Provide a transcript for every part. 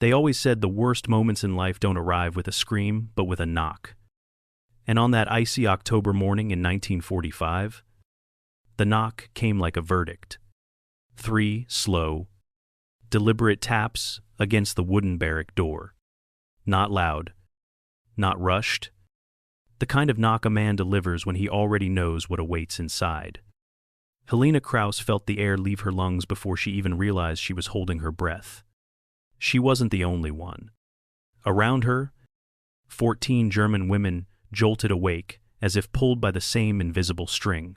They always said the worst moments in life don't arrive with a scream, but with a knock. And on that icy October morning in 1945, the knock came like a verdict. 3 slow, deliberate taps against the wooden barrack door. Not loud, not rushed. The kind of knock a man delivers when he already knows what awaits inside. Helena Kraus felt the air leave her lungs before she even realized she was holding her breath. She wasn't the only one. Around her, 14 German women jolted awake as if pulled by the same invisible string.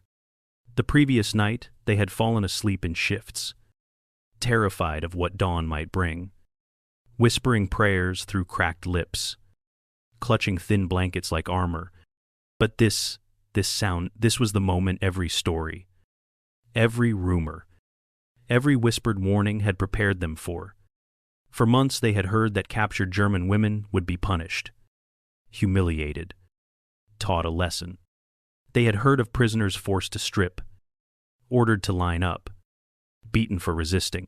The previous night, they had fallen asleep in shifts, terrified of what dawn might bring, whispering prayers through cracked lips, clutching thin blankets like armor. But this was the moment every story, every rumor, every whispered warning had prepared them for. For months they had heard that captured German women would be punished, humiliated, taught a lesson. They had heard of prisoners forced to strip, ordered to line up, beaten for resisting.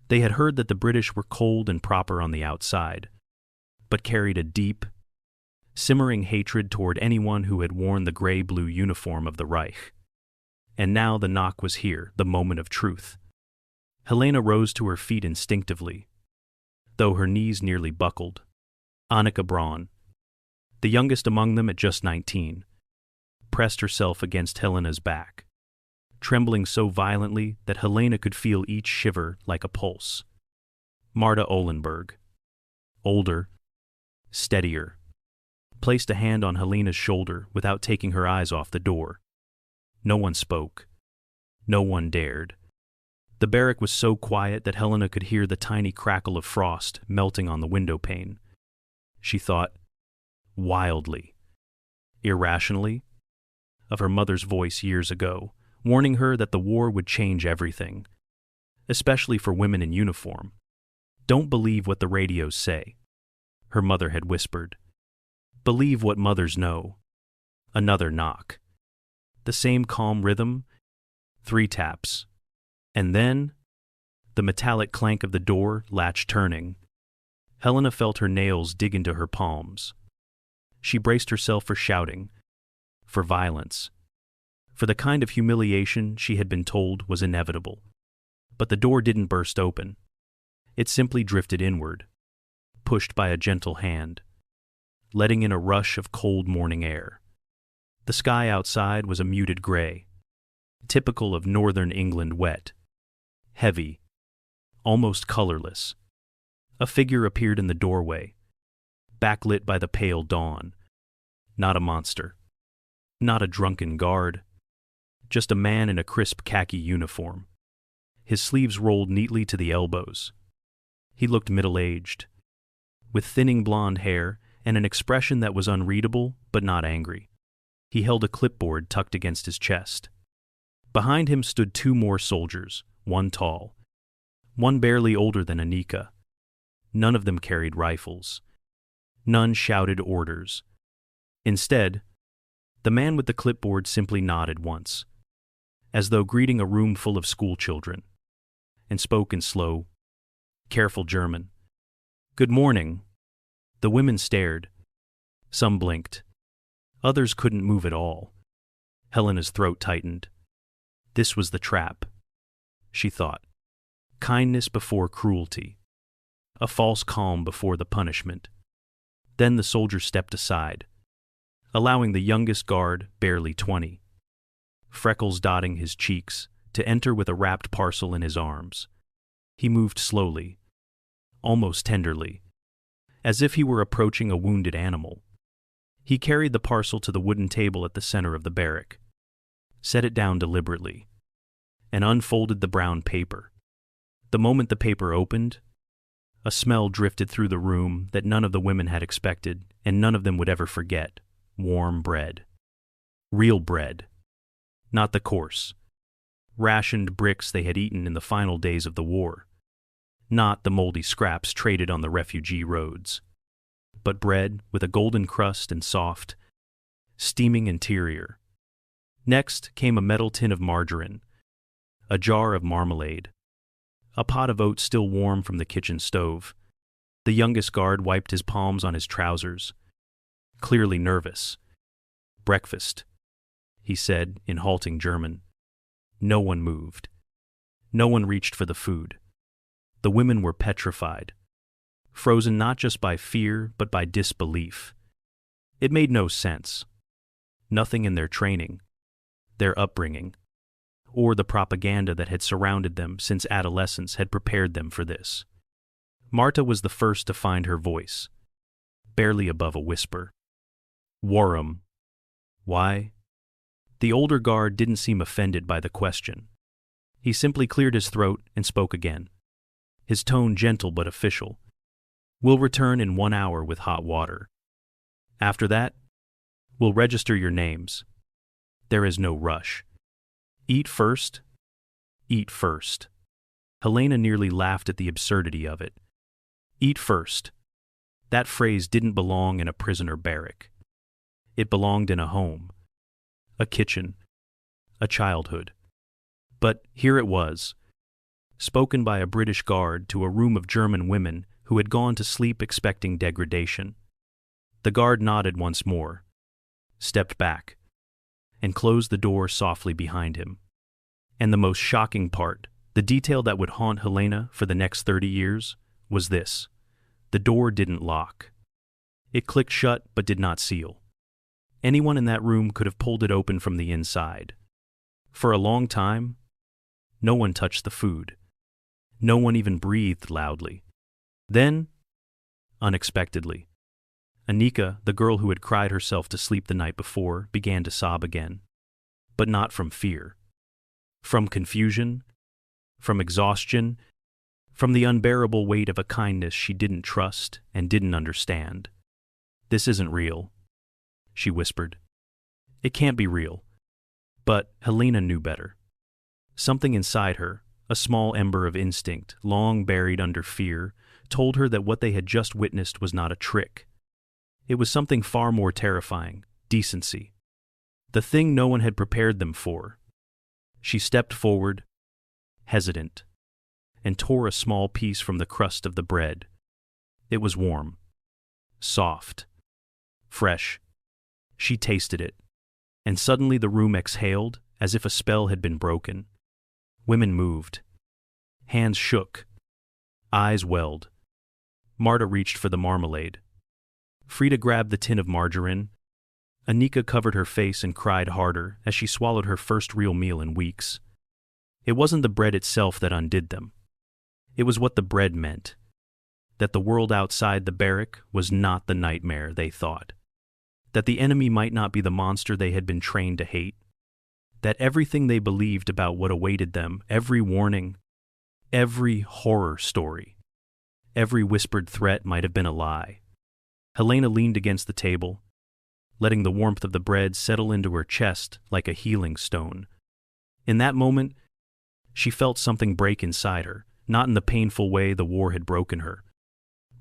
They had heard that the British were cold and proper on the outside, but carried a deep, simmering hatred toward anyone who had worn the gray-blue uniform of the Reich. And now the knock was here, the moment of truth. Helena rose to her feet instinctively, though her knees nearly buckled. Annika Braun, the youngest among them at just 19, pressed herself against Helena's back, trembling so violently that Helena could feel each shiver like a pulse. Marta Ohlenberg, older, steadier, placed a hand on Helena's shoulder without taking her eyes off the door. No one spoke. No one dared. The barrack was so quiet that Helena could hear the tiny crackle of frost melting on the window pane. She thought, wildly, irrationally, of her mother's voice years ago, warning her that the war would change everything, especially for women in uniform. Don't believe what the radios say, her mother had whispered. Believe what mothers know. Another knock. The same calm rhythm, 3 taps. And then, the metallic clank of the door latch turning. Helena felt her nails dig into her palms. She braced herself for shouting, for violence, for the kind of humiliation she had been told was inevitable. But the door didn't burst open. It simply drifted inward, pushed by a gentle hand, letting in a rush of cold morning air. The sky outside was a muted gray, typical of northern England wet, heavy, almost colorless. A figure appeared in the doorway, backlit by the pale dawn. Not a monster, not a drunken guard, just a man in a crisp khaki uniform. His sleeves rolled neatly to the elbows. He looked middle-aged, with thinning blonde hair and an expression that was unreadable but not angry. He held a clipboard tucked against his chest. Behind him stood 2 more soldiers, one tall, one barely older than Annika. None of them carried rifles. None shouted orders. Instead, the man with the clipboard simply nodded once, as though greeting a room full of schoolchildren, and spoke in slow, careful German. "Good morning." The women stared. Some blinked. Others couldn't move at all. Helena's throat tightened. This was the trap, she thought. Kindness before cruelty. A false calm before the punishment. Then the soldier stepped aside, allowing the youngest guard, barely 20, freckles dotting his cheeks, to enter with a wrapped parcel in his arms. He moved slowly, almost tenderly, as if he were approaching a wounded animal. He carried the parcel to the wooden table at the center of the barrack, set it down deliberately, and unfolded the brown paper. The moment the paper opened, a smell drifted through the room that none of the women had expected and none of them would ever forget. Warm bread. Real bread. Not the coarse, rationed bricks they had eaten in the final days of the war. Not the moldy scraps traded on the refugee roads. But bread with a golden crust and soft, steaming interior. Next came a metal tin of margarine, a jar of marmalade, a pot of oats still warm from the kitchen stove, The youngest guard wiped his palms on his trousers, clearly nervous. "Breakfast," he said in halting German. No one moved. No one reached for the food. The women were petrified, frozen not just by fear but by disbelief. It made no sense. Nothing in their training, their upbringing, or the propaganda that had surrounded them since adolescence had prepared them for this. Marta was the first to find her voice, barely above a whisper. "Warm. Why?" The older guard didn't seem offended by the question. He simply cleared his throat and spoke again, his tone gentle but official. "We'll return in 1 hour with hot water. After that, we'll register your names. There is no rush. Eat first. Eat first." Helena nearly laughed at the absurdity of it. Eat first. That phrase didn't belong in a prisoner barrack. It belonged in a home, a kitchen, a childhood. But here it was, spoken by a British guard to a room of German women who had gone to sleep expecting degradation. The guard nodded once more, stepped back, and closed the door softly behind him. And the most shocking part, the detail that would haunt Helena for the next 30 years, was this. The door didn't lock. It clicked shut but did not seal. Anyone in that room could have pulled it open from the inside. For a long time, no one touched the food. No one even breathed loudly. Then, unexpectedly, Anika, the girl who had cried herself to sleep the night before, began to sob again. But not from fear. From confusion, from exhaustion, from the unbearable weight of a kindness she didn't trust and didn't understand. "This isn't real," she whispered. "It can't be real." But Helena knew better. Something inside her, a small ember of instinct, long buried under fear, told her that what they had just witnessed was not a trick. It was something far more terrifying, decency. The thing no one had prepared them for. She stepped forward, hesitant, and tore a small piece from the crust of the bread. It was warm, soft, fresh. She tasted it, and suddenly the room exhaled as if a spell had been broken. Women moved. Hands shook. Eyes welled. Marta reached for the marmalade. Frida grabbed the tin of margarine. Anika covered her face and cried harder as she swallowed her first real meal in weeks. It wasn't the bread itself that undid them. It was what the bread meant. That the world outside the barrack was not the nightmare they thought. That the enemy might not be the monster they had been trained to hate. That everything they believed about what awaited them, every warning, every horror story, every whispered threat might have been a lie. Helena leaned against the table, letting the warmth of the bread settle into her chest like a healing stone. In that moment, she felt something break inside her, not in the painful way the war had broken her,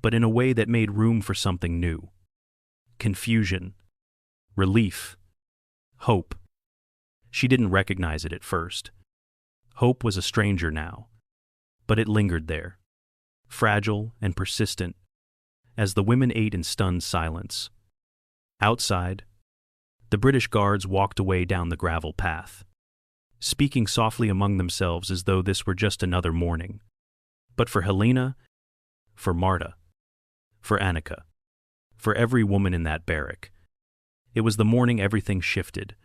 but in a way that made room for something new. Confusion, relief, hope. She didn't recognize it at first. Hope was a stranger now, but it lingered there, fragile and persistent, as the women ate in stunned silence. Outside, the British guards walked away down the gravel path, speaking softly among themselves as though this were just another morning. But for Helena, for Marta, for Anika, for every woman in that barrack, it was the morning everything shifted.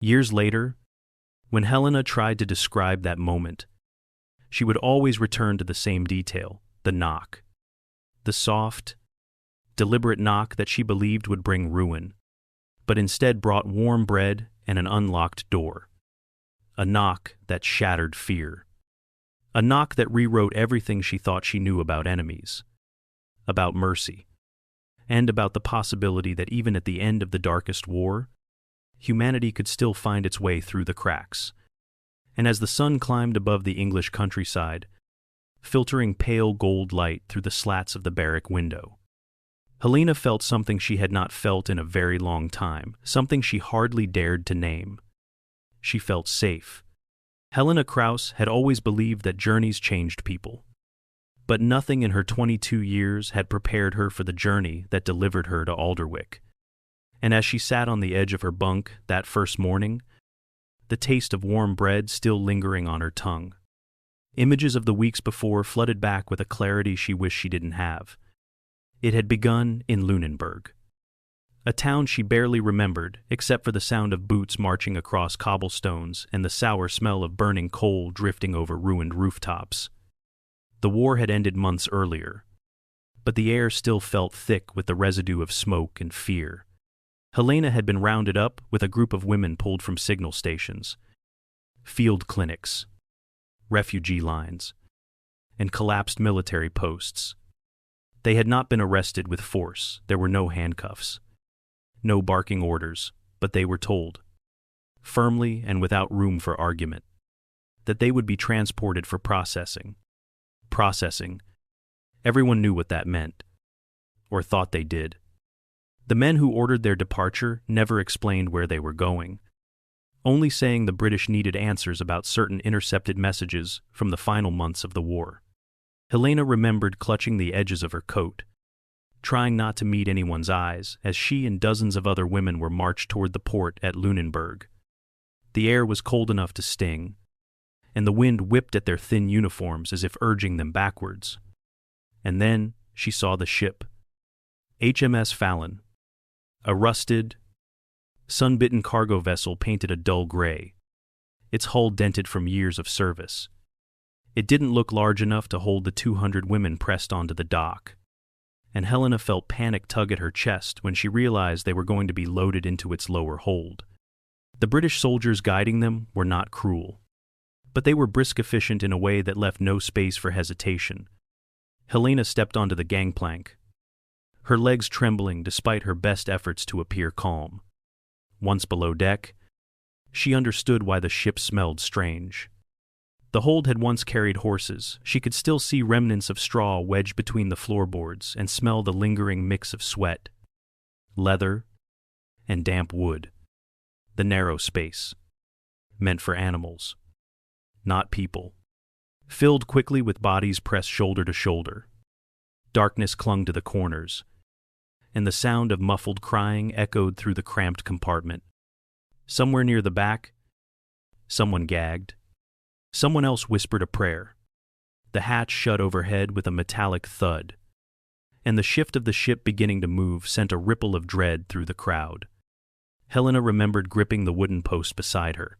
Years later, when Helena tried to describe that moment, she would always return to the same detail, the knock. The soft, deliberate knock that she believed would bring ruin, but instead brought warm bread and an unlocked door. A knock that shattered fear. A knock that rewrote everything she thought she knew about enemies, about mercy, and about the possibility that even at the end of the darkest war, humanity could still find its way through the cracks. And as the sun climbed above the English countryside, filtering pale gold light through the slats of the barrack window, Helena felt something she had not felt in a very long time, something she hardly dared to name. She felt safe. Helena Krauss had always believed that journeys changed people. But nothing in her 22 years had prepared her for the journey that delivered her to Alderwick. And as she sat on the edge of her bunk that first morning, the taste of warm bread still lingering on her tongue, images of the weeks before flooded back with a clarity she wished she didn't have. It had begun in Lunenburg, a town she barely remembered except for the sound of boots marching across cobblestones and the sour smell of burning coal drifting over ruined rooftops. The war had ended months earlier, but the air still felt thick with the residue of smoke and fear. Helena had been rounded up with a group of women pulled from signal stations, field clinics, refugee lines, and collapsed military posts. They had not been arrested with force. There were no handcuffs, no barking orders, but they were told, firmly and without room for argument, that they would be transported for processing. Processing. Everyone knew what that meant, or thought they did. The men who ordered their departure never explained where they were going, only saying the British needed answers about certain intercepted messages from the final months of the war. Helena remembered clutching the edges of her coat, trying not to meet anyone's eyes as she and dozens of other women were marched toward the port at Lunenburg. The air was cold enough to sting, and the wind whipped at their thin uniforms as if urging them backwards. And then she saw the ship, HMS Fallon, a rusted, sun-bitten cargo vessel painted a dull gray, its hull dented from years of service. It didn't look large enough to hold the 200 women pressed onto the dock, and Helena felt panic tug at her chest when she realized they were going to be loaded into its lower hold. The British soldiers guiding them were not cruel, but they were brisk efficient in a way that left no space for hesitation. Helena stepped onto the gangplank, her legs trembling despite her best efforts to appear calm. Once below deck, she understood why the ship smelled strange. The hold had once carried horses. She could still see remnants of straw wedged between the floorboards and smell the lingering mix of sweat, leather, and damp wood. The narrow space, meant for animals, not people, filled quickly with bodies pressed shoulder to shoulder. Darkness clung to the corners, and the sound of muffled crying echoed through the cramped compartment. Somewhere near the back, someone gagged. Someone else whispered a prayer. The hatch shut overhead with a metallic thud, and the shift of the ship beginning to move sent a ripple of dread through the crowd. Helena remembered gripping the wooden post beside her,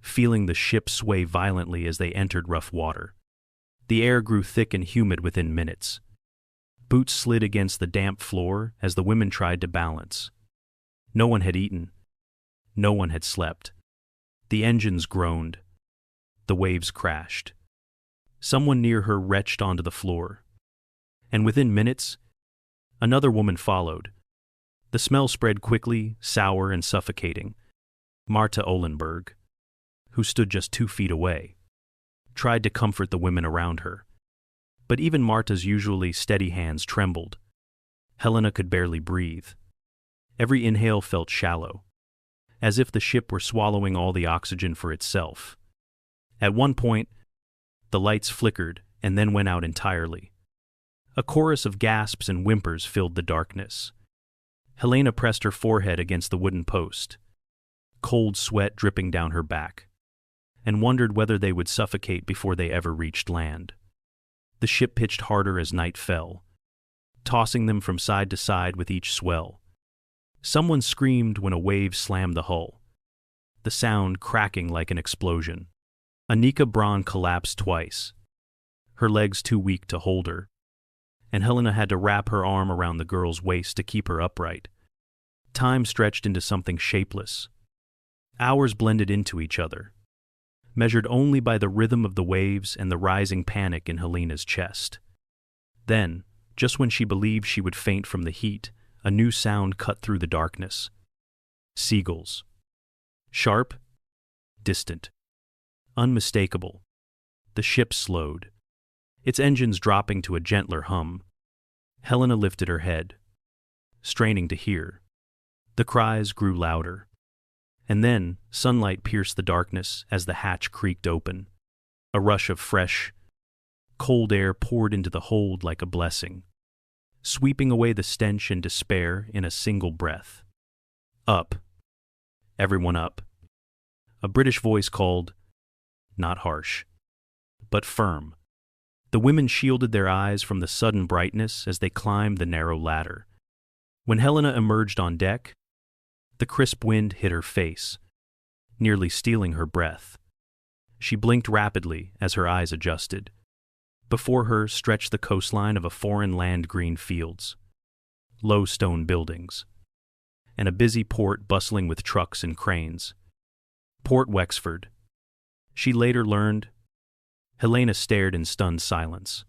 feeling the ship sway violently as they entered rough water. The air grew thick and humid within minutes. Boots slid against the damp floor as the women tried to balance. No one had eaten. No one had slept. The engines groaned. The waves crashed. Someone near her retched onto the floor, and within minutes, another woman followed. The smell spread quickly, sour and suffocating. Marta Ohlenberg, who stood just 2 feet away, tried to comfort the women around her. But even Marta's usually steady hands trembled. Helena could barely breathe. Every inhale felt shallow, as if the ship were swallowing all the oxygen for itself. At one point, the lights flickered and then went out entirely. A chorus of gasps and whimpers filled the darkness. Helena pressed her forehead against the wooden post, cold sweat dripping down her back, and wondered whether they would suffocate before they ever reached land. The ship pitched harder as night fell, tossing them from side to side with each swell. Someone screamed when a wave slammed the hull, the sound cracking like an explosion. Annika Braun collapsed twice, her legs too weak to hold her, and Helena had to wrap her arm around the girl's waist to keep her upright. Time stretched into something shapeless. Hours blended into each other, measured only by the rhythm of the waves and the rising panic in Helena's chest. Then, just when she believed she would faint from the heat, a new sound cut through the darkness. Seagulls. Sharp, distant, unmistakable. The ship slowed, its engines dropping to a gentler hum. Helena lifted her head, straining to hear. The cries grew louder, and then sunlight pierced the darkness as the hatch creaked open. A rush of fresh, Cold air poured into the hold like a blessing, sweeping away the stench and despair in a single breath. Up. Everyone up. A British voice called, not harsh, but firm. The women shielded their eyes from the sudden brightness as they climbed the narrow ladder. When Helena emerged on deck, the crisp wind hit her face, nearly stealing her breath. She blinked rapidly as her eyes adjusted. Before her stretched the coastline of a foreign land, green fields, low stone buildings, and a busy port bustling with trucks and cranes. Port Wexford. She later learned. Helena stared in stunned silence.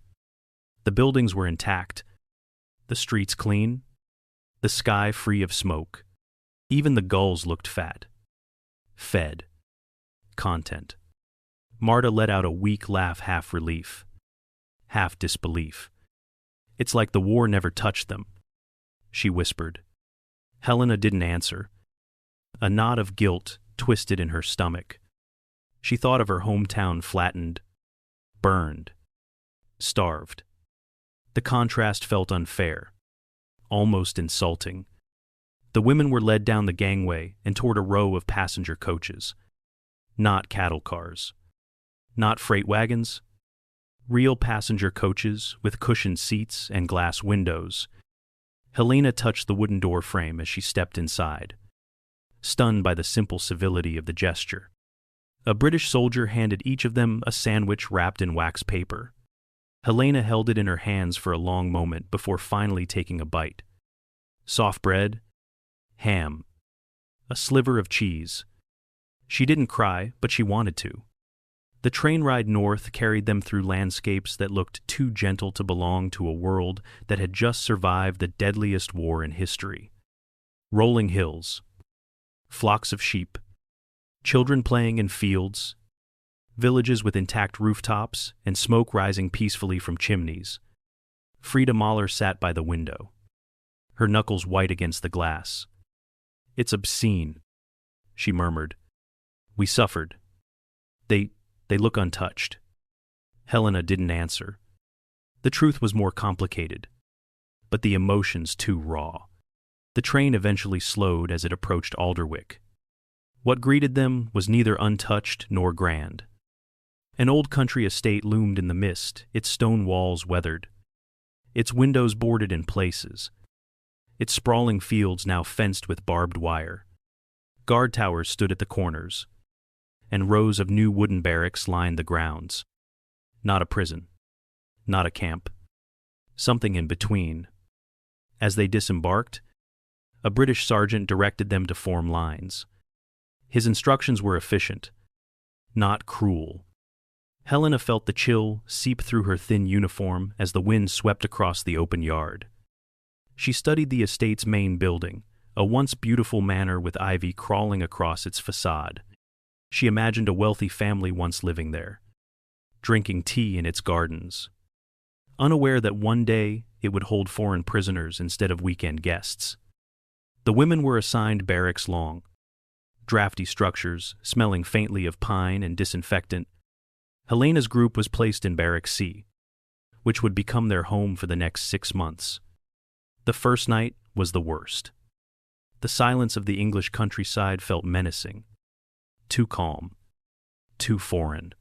The buildings were intact, the streets clean, the sky free of smoke. Even the gulls looked fat. Fed. Content. Marta let out a weak laugh, half relief, half disbelief. It's like the war never touched them, she whispered. Helena didn't answer. A knot of guilt twisted in her stomach. She thought of her hometown flattened, burned, starved. The contrast felt unfair, almost insulting. The women were led down the gangway and toward a row of passenger coaches. Not cattle cars. Not freight wagons. Real passenger coaches with cushioned seats and glass windows. Helena touched the wooden door frame as she stepped inside, stunned by the simple civility of the gesture. A British soldier handed each of them a sandwich wrapped in wax paper. Helena held it in her hands for a long moment before finally taking a bite. Soft bread, ham, a sliver of cheese. She didn't cry, but she wanted to. The train ride north carried them through landscapes that looked too gentle to belong to a world that had just survived the deadliest war in history. Rolling hills, flocks of sheep, children playing in fields, villages with intact rooftops and smoke rising peacefully from chimneys. Frida Mahler sat by the window, her knuckles white against the glass. "It's obscene," she murmured. "We suffered. They look untouched." Helena didn't answer. The truth was more complicated, but the emotions too raw. The train eventually slowed as it approached Alderwick. What greeted them was neither untouched nor grand. An old country estate loomed in the mist, its stone walls weathered, its windows boarded in places, its sprawling fields now fenced with barbed wire. Guard towers stood at the corners, and rows of new wooden barracks lined the grounds. Not a prison, not a camp, something in between. As they disembarked, a British sergeant directed them to form lines. His instructions were efficient, not cruel. Helena felt the chill seep through her thin uniform as the wind swept across the open yard. She studied the estate's main building, a once beautiful manor with ivy crawling across its facade. She imagined a wealthy family once living there, drinking tea in its gardens, unaware that one day it would hold foreign prisoners instead of weekend guests. The women were assigned barracks long, drafty structures smelling faintly of pine and disinfectant. Helena's group was placed in Barrack C, which would become their home for the next 6 months. The first night was the worst. The silence of the English countryside felt menacing, too calm, too foreign.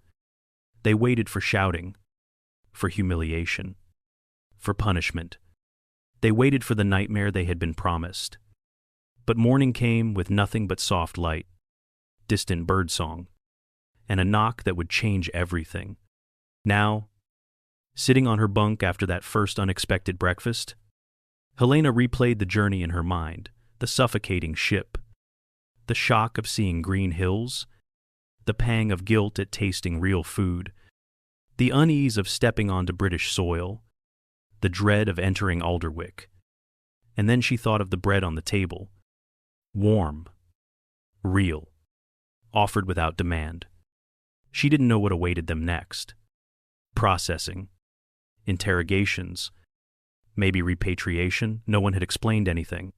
They waited for shouting, for humiliation, for punishment. They waited for the nightmare they had been promised. But morning came with nothing but soft light, distant birdsong, and a knock that would change everything. Now, sitting on her bunk after that first unexpected breakfast, Helena replayed the journey in her mind, the suffocating ship, the shock of seeing green hills, the pang of guilt at tasting real food, the unease of stepping onto British soil, the dread of entering Alderwick. And then she thought of the bread on the table, warm, real, offered without demand. She didn't know what awaited them next. Processing, interrogations, maybe repatriation. No one had explained anything.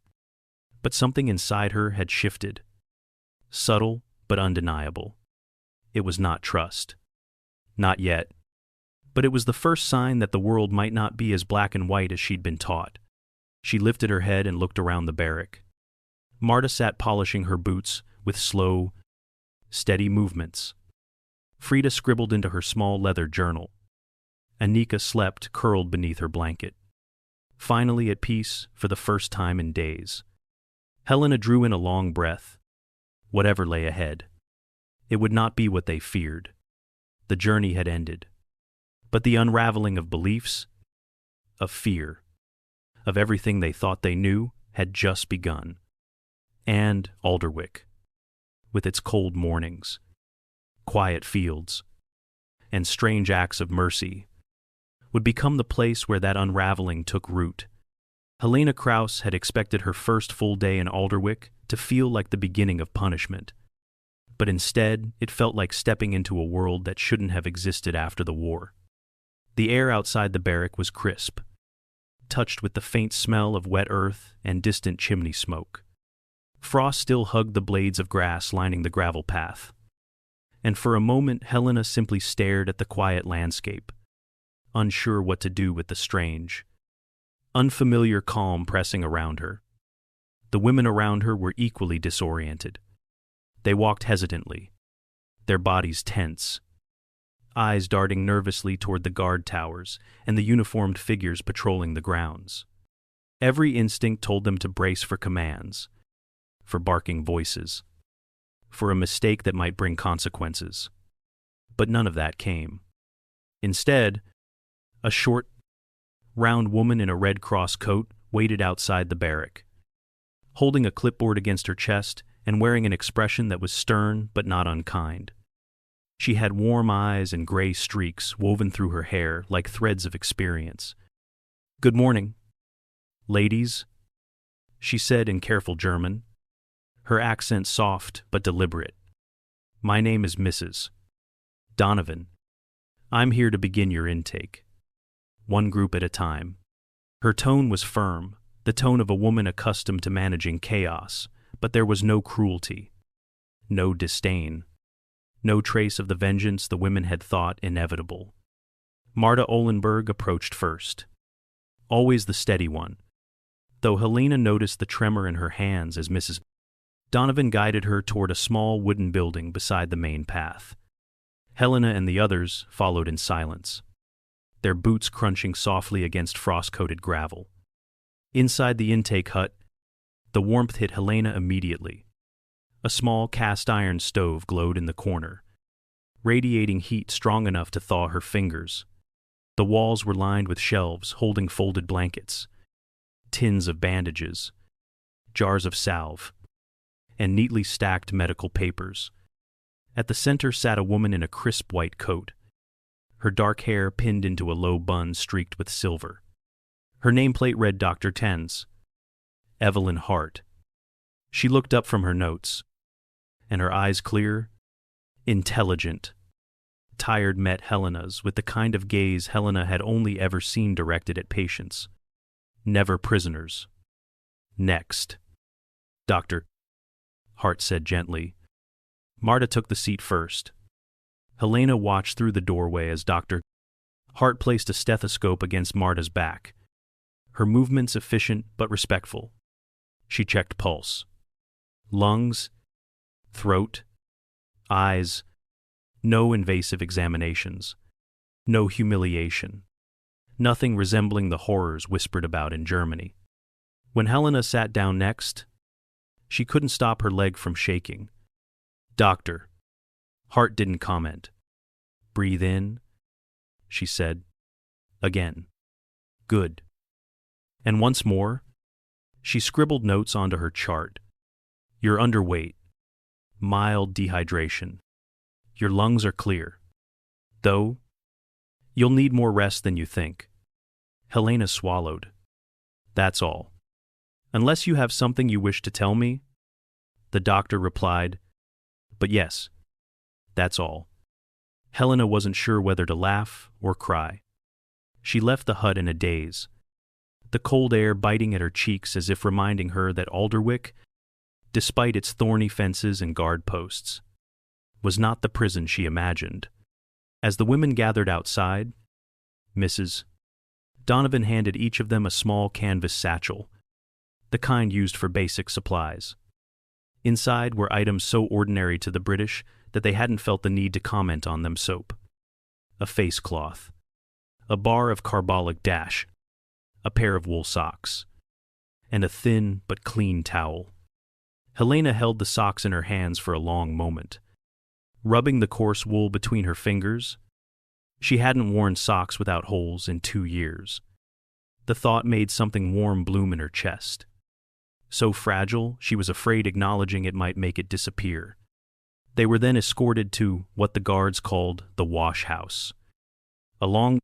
But something inside her had shifted. Subtle but undeniable. It was not trust. Not yet. But it was the first sign that the world might not be as black and white as she'd been taught. She lifted her head and looked around the barrack. Marta sat polishing her boots with slow, steady movements. Frida scribbled into her small leather journal. Anika slept, curled beneath her blanket. Finally at peace for the first time in days. Helena drew in a long breath. Whatever lay ahead. It would not be what they feared. The journey had ended. But the unraveling of beliefs, of fear, of everything they thought they knew, had just begun. And Alderwick, with its cold mornings, quiet fields, and strange acts of mercy, would become the place where that unraveling took root. Helena Krauss had expected her first full day in Alderwick to feel like the beginning of punishment. But instead, it felt like stepping into a world that shouldn't have existed after the war. The air outside the barrack was crisp, touched with the faint smell of wet earth and distant chimney smoke. Frost still hugged the blades of grass lining the gravel path. And for a moment, Helena simply stared at the quiet landscape, unsure what to do with the strange, unfamiliar calm pressing around her. The women around her were equally disoriented. They walked hesitantly, their bodies tense, eyes darting nervously toward the guard towers and the uniformed figures patrolling the grounds. Every instinct told them to brace for commands, for barking voices, for a mistake that might bring consequences. But none of that came. Instead, a short, round woman in a Red Cross coat waited outside the barrack, holding a clipboard against her chest and wearing an expression that was stern but not unkind. She had warm eyes and gray streaks woven through her hair like threads of experience. "Good morning, ladies," she said in careful German, her accent soft but deliberate. "My name is Mrs. Donovan. I'm here to begin your intake, one group at a time." Her tone was firm, the tone of a woman accustomed to managing chaos, but there was no cruelty, no disdain, no trace of the vengeance the women had thought inevitable. Marta Ohlenberg approached first, always the steady one, though Helena noticed the tremor in her hands as Mrs. Donovan guided her toward a small wooden building beside the main path. Helena and the others followed in silence, their boots crunching softly against frost-coated gravel. Inside the intake hut, the warmth hit Helena immediately. A small cast-iron stove glowed in the corner, radiating heat strong enough to thaw her fingers. The walls were lined with shelves holding folded blankets, tins of bandages, jars of salve, and neatly stacked medical papers. At the center sat a woman in a crisp white coat, her dark hair pinned into a low bun streaked with silver. Her nameplate read Dr. Tens, Evelyn Hart. She looked up from her notes, and her eyes clear, intelligent, tired met Helena's with the kind of gaze Helena had only ever seen directed at patients, never prisoners. "Next, Dr. Hart said gently. Marta took the seat first. Helena watched through the doorway as Dr. Hart placed a stethoscope against Marta's back, her movements efficient but respectful. She checked pulse, lungs, throat, eyes, no invasive examinations, no humiliation, nothing resembling the horrors whispered about in Germany. When Helena sat down next, she couldn't stop her leg from shaking. "Doctor." Hart didn't comment. "Breathe in," she said. Again. "Good." And once more, she scribbled notes onto her chart. "You're underweight. Mild dehydration. Your lungs are clear. Though, you'll need more rest than you think." Helena swallowed. "That's all. Unless you have something you wish to tell me," the doctor replied. "But yes, that's all." Helena wasn't sure whether to laugh or cry. She left the hut in a daze, the cold air biting at her cheeks as if reminding her that Alderwick, despite its thorny fences and guard posts, was not the prison she imagined. As the women gathered outside, Mrs. Donovan handed each of them a small canvas satchel, the kind used for basic supplies. Inside were items so ordinary to the British that they hadn't felt the need to comment on them: soap, a face cloth, a bar of carbolic dash, a pair of wool socks, and a thin but clean towel. Helena held the socks in her hands for a long moment, rubbing the coarse wool between her fingers. She hadn't worn socks without holes in 2 years. The thought made something warm bloom in her chest. So fragile, she was afraid acknowledging it might make it disappear. They were then escorted to what the guards called the wash house, a long,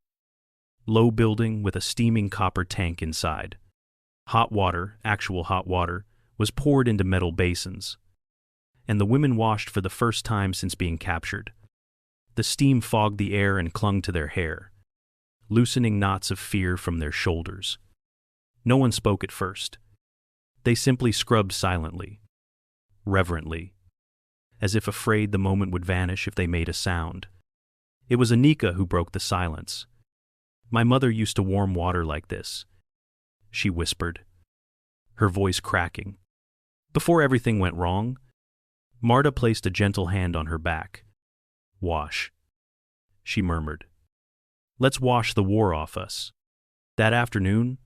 low building with a steaming copper tank inside. Hot water, actual hot water, was poured into metal basins, and the women washed for the first time since being captured. The steam fogged the air and clung to their hair, loosening knots of fear from their shoulders. No one spoke at first. They simply scrubbed silently, reverently, as if afraid the moment would vanish if they made a sound. It was Anika who broke the silence. "My mother used to warm water like this," she whispered, her voice cracking. Before everything went wrong, Marta placed a gentle hand on her back. "Wash," she murmured. "Let's wash the war off us." That afternoon,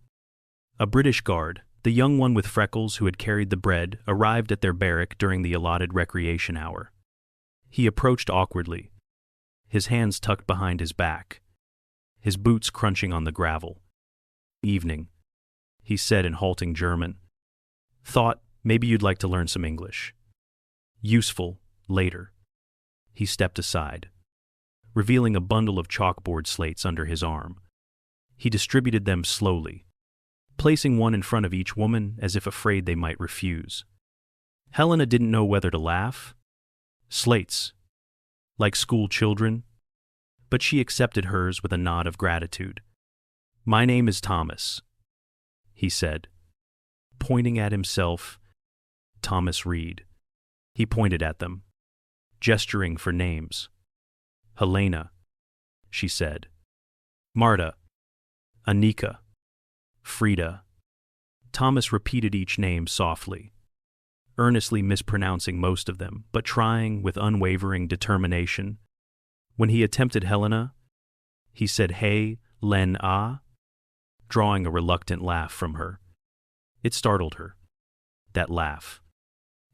a British guard, the young one with freckles who had carried the bread, arrived at their barrack during the allotted recreation hour. He approached awkwardly, his hands tucked behind his back, his boots crunching on the gravel. "Evening," he said in halting German. "Thought maybe you'd like to learn some English. Useful, later." He stepped aside, revealing a bundle of chalkboard slates under his arm. He distributed them slowly, placing one in front of each woman as if afraid they might refuse. Helena didn't know whether to laugh. Slates, like school children, but she accepted hers with a nod of gratitude. "My name is Thomas," he said, pointing at himself. "Thomas Reed." He pointed at them, gesturing for names. "Helena," she said. "Marta, Anika, Frida." Thomas repeated each name softly, earnestly mispronouncing most of them, but trying with unwavering determination. When he attempted Helena, he said "Hey, Len Ah," drawing a reluctant laugh from her. It startled her, that laugh.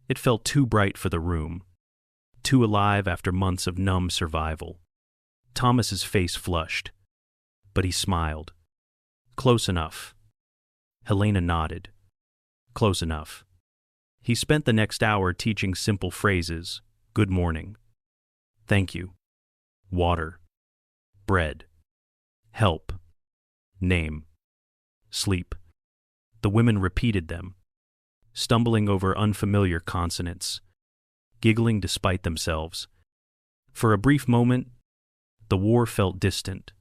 It felt too bright for the room, too alive after months of numb survival. Thomas's face flushed, but he smiled. "Close enough." Helena nodded. "Close enough." He spent the next hour teaching simple phrases: "Good morning," "Thank you," "Water," "Bread," "Help," "Name," "Sleep." The women repeated them, stumbling over unfamiliar consonants, giggling despite themselves. For a brief moment, the war felt distant.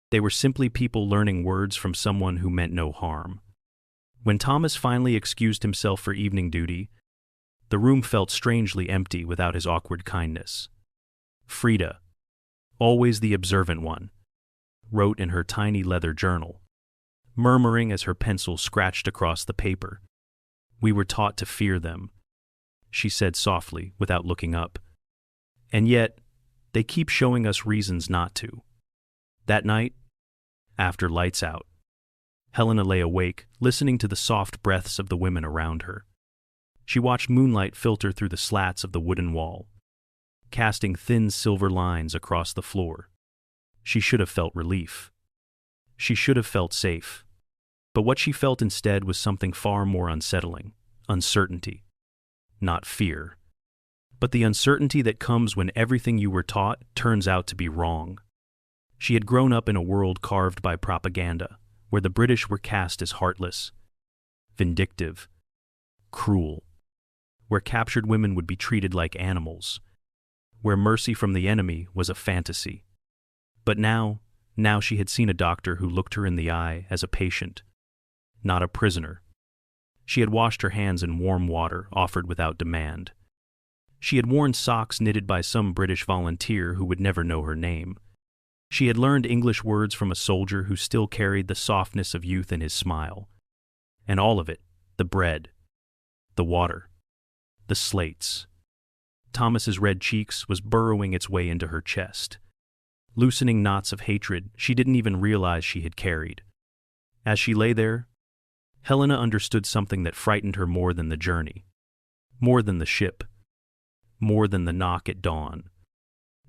They were simply people learning words from someone who meant no harm. When Thomas finally excused himself for evening duty, the room felt strangely empty without his awkward kindness. Frida, always the observant one, wrote in her tiny leather journal, murmuring as her pencil scratched across the paper. "We were taught to fear them," she said softly without looking up. "And yet, they keep showing us reasons not to." That night, after lights out, Helena lay awake, listening to the soft breaths of the women around her. She watched moonlight filter through the slats of the wooden wall, casting thin silver lines across the floor. She should have felt relief. She should have felt safe. But what she felt instead was something far more unsettling: uncertainty. Not fear, but the uncertainty that comes when everything you were taught turns out to be wrong. She had grown up in a world carved by propaganda, where the British were cast as heartless, vindictive, cruel, where captured women would be treated like animals, where mercy from the enemy was a fantasy. But now she had seen a doctor who looked her in the eye as a patient, not a prisoner. She had washed her hands in warm water offered without demand. She had worn socks knitted by some British volunteer who would never know her name. She had learned English words from a soldier who still carried the softness of youth in his smile. And all of it, the bread, the water, the slates. Thomas's red cheeks was burrowing its way into her chest, loosening knots of hatred she didn't even realize she had carried. As she lay there, Helena understood something that frightened her more than the journey, more than the ship, more than the knock at dawn.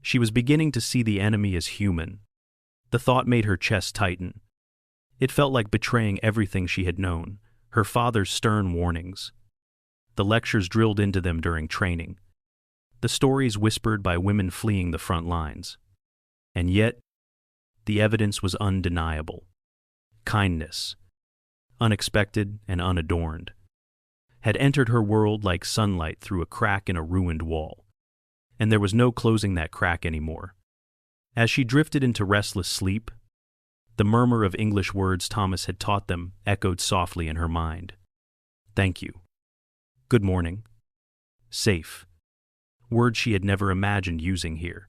She was beginning to see the enemy as human. The thought made her chest tighten. It felt like betraying everything she had known, her father's stern warnings, the lectures drilled into them during training, the stories whispered by women fleeing the front lines. And yet, the evidence was undeniable. Kindness, unexpected and unadorned, had entered her world like sunlight through a crack in a ruined wall, and there was no closing that crack anymore. As she drifted into restless sleep, the murmur of English words Thomas had taught them echoed softly in her mind. Thank you. Good morning. Safe. Words she had never imagined using here,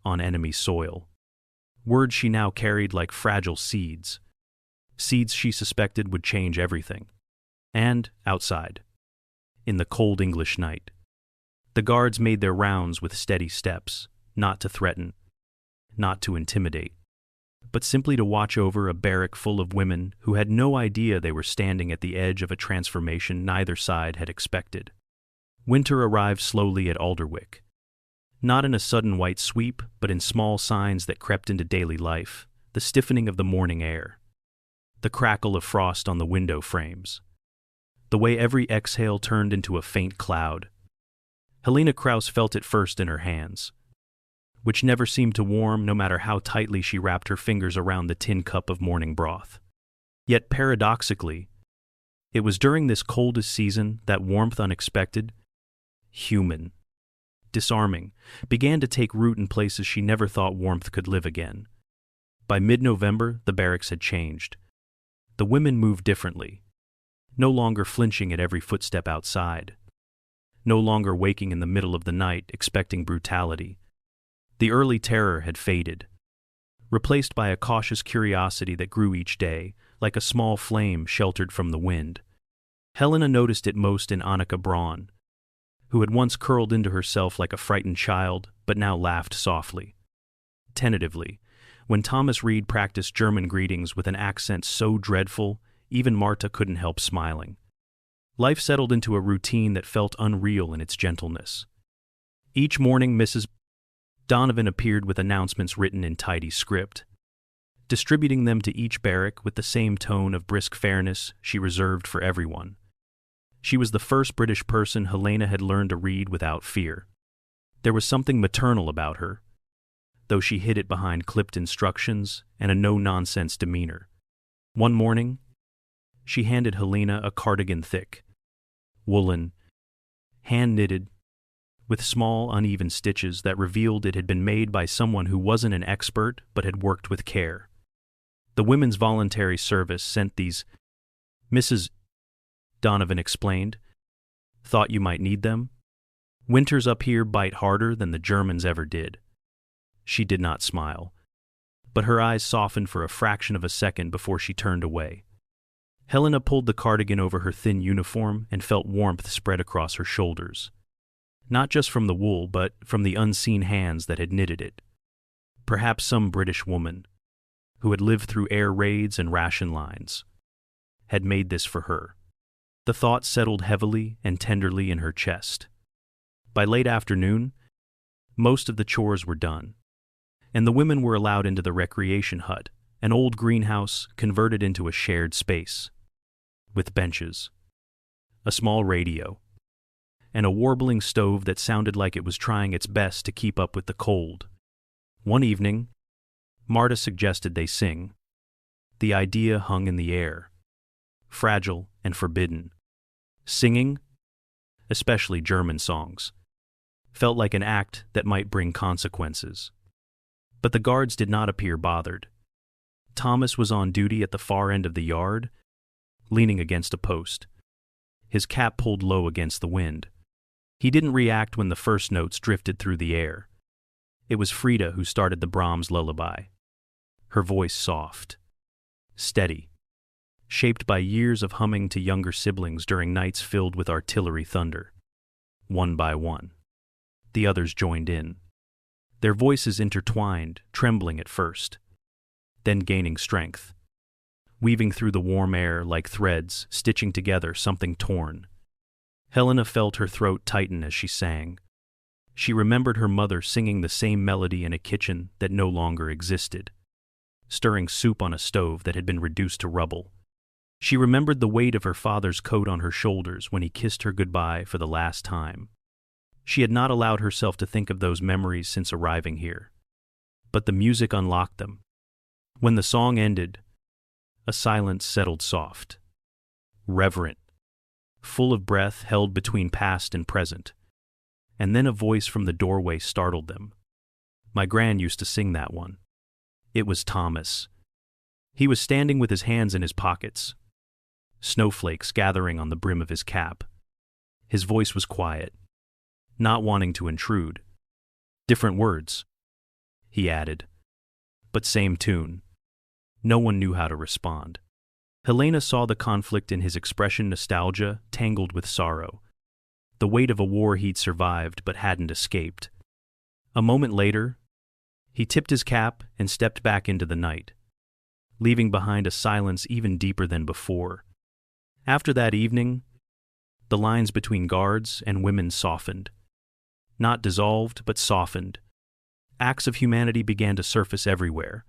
on enemy soil. Words she now carried like fragile seeds. Seeds she suspected would change everything. And outside, in the cold English night, the guards made their rounds with steady steps, not to threaten, not to intimidate, but simply to watch over a barrack full of women who had no idea they were standing at the edge of a transformation neither side had expected. Winter arrived slowly at Alderwick, not in a sudden white sweep, but in small signs that crept into daily life, the stiffening of the morning air, the crackle of frost on the window frames, the way every exhale turned into a faint cloud. Helena Kraus felt it first in her hands, which never seemed to warm no matter how tightly she wrapped her fingers around the tin cup of morning broth. Yet paradoxically, it was during this coldest season that warmth unexpected, human, disarming, began to take root in places she never thought warmth could live again. By mid-November, the barracks had changed. The women moved differently, no longer flinching at every footstep outside, no longer waking in the middle of the night expecting brutality. The early terror had faded, replaced by a cautious curiosity that grew each day, like a small flame sheltered from the wind. Helena noticed it most in Annika Braun, who had once curled into herself like a frightened child, but now laughed softly, tentatively, when Thomas Reed practiced German greetings with an accent so dreadful, even Marta couldn't help smiling. Life settled into a routine that felt unreal in its gentleness. Each morning, Mrs. Donovan appeared with announcements written in tidy script, distributing them to each barrack with the same tone of brisk fairness she reserved for everyone. She was the first British person Helena had learned to read without fear. There was something maternal about her, though she hid it behind clipped instructions and a no-nonsense demeanor. One morning, she handed Helena a cardigan thick, woolen, hand-knitted, with small, uneven stitches that revealed it had been made by someone who wasn't an expert but had worked with care. The Women's Voluntary Service sent these, Mrs. Donovan explained. Thought you might need them? Winters up here bite harder than the Germans ever did. She did not smile, but her eyes softened for a fraction of a second before she turned away. Helena pulled the cardigan over her thin uniform and felt warmth spread across her shoulders. Not just from the wool, but from the unseen hands that had knitted it. Perhaps some British woman, who had lived through air raids and ration lines, had made this for her. The thought settled heavily and tenderly in her chest. By late afternoon, most of the chores were done, and the women were allowed into the recreation hut, an old greenhouse converted into a shared space, with benches, a small radio, and a warbling stove that sounded like it was trying its best to keep up with the cold. One evening, Marta suggested they sing. The idea hung in the air, fragile and forbidden. Singing, especially German songs, felt like an act that might bring consequences. But the guards did not appear bothered. Thomas was on duty at the far end of the yard, leaning against a post, his cap pulled low against the wind. He didn't react when the first notes drifted through the air. It was Frida who started the Brahms lullaby. Her voice soft, steady, shaped by years of humming to younger siblings during nights filled with artillery thunder. One by one, the others joined in, their voices intertwined, trembling at first, then gaining strength, weaving through the warm air like threads, stitching together something torn. Helena felt her throat tighten as she sang. She remembered her mother singing the same melody in a kitchen that no longer existed, stirring soup on a stove that had been reduced to rubble. She remembered the weight of her father's coat on her shoulders when he kissed her goodbye for the last time. She had not allowed herself to think of those memories since arriving here. But the music unlocked them. When the song ended, a silence settled soft, reverent, full of breath held between past and present. And then a voice from the doorway startled them. My gran used to sing that one. It was Thomas. He was standing with his hands in his pockets, snowflakes gathering on the brim of his cap. His voice was quiet, not wanting to intrude. Different words, he added, but same tune. No one knew how to respond. Helena saw the conflict in his expression, nostalgia tangled with sorrow, the weight of a war he'd survived but hadn't escaped. A moment later, he tipped his cap and stepped back into the night, leaving behind a silence even deeper than before. After that evening, the lines between guards and women softened. Not dissolved, but softened. Acts of humanity began to surface everywhere,